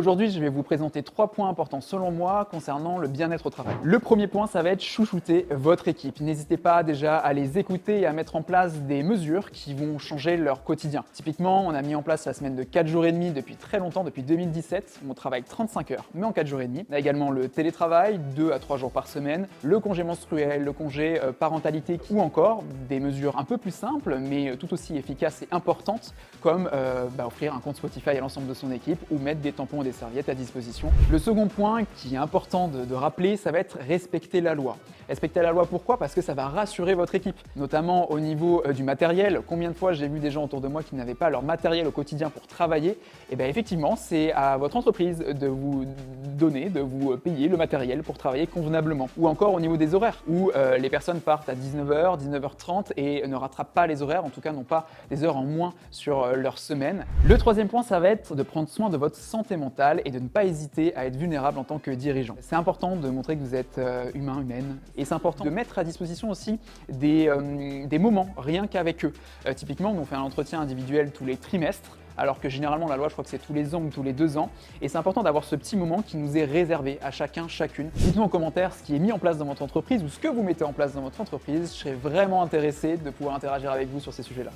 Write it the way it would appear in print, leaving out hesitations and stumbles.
Aujourd'hui, je vais vous présenter 3 points importants selon moi concernant le bien-être au travail. Le premier point, ça va être chouchouter votre équipe. N'hésitez pas déjà à les écouter et à mettre en place des mesures qui vont changer leur quotidien. Typiquement, on a mis en place la semaine de 4 jours et demi depuis très longtemps, depuis 2017. On travaille 35 heures, mais en 4 jours et demi. On a également le télétravail, 2 à 3 jours par semaine, le congé menstruel, le congé parentalité ou encore des mesures un peu plus simples, mais tout aussi efficaces et importantes, comme offrir un compte Spotify à l'ensemble de son équipe ou mettre des tampons et des serviettes à disposition. Le second point qui est important de rappeler, ça va être respecter la loi. Respecter la loi, pourquoi? Parce que ça va rassurer votre équipe, notamment au niveau du matériel. Combien de fois j'ai vu des gens autour de moi qui n'avaient pas leur matériel au quotidien pour travailler? Et bien effectivement, c'est à votre entreprise de vous donner, de vous payer le matériel pour travailler convenablement. Ou encore au niveau des horaires, où les personnes partent à 19h, 19h30 et ne rattrapent pas les horaires, en tout cas n'ont pas des heures en moins sur leur semaine. Le troisième point, ça va être de prendre soin de votre santé mentale et de ne pas hésiter à être vulnérable en tant que dirigeant. C'est important de montrer que vous êtes humain, humaine, et c'est important de mettre à disposition aussi des moments, rien qu'avec eux. Typiquement, nous on fait un entretien individuel tous les trimestres, alors que généralement la loi, je crois que c'est tous les ans ou tous les 2 ans, et c'est important d'avoir ce petit moment qui nous est réservé à chacun, chacune. Dites-nous en commentaire ce qui est mis en place dans votre entreprise ou ce que vous mettez en place dans votre entreprise. Je serais vraiment intéressé de pouvoir interagir avec vous sur ces sujets-là.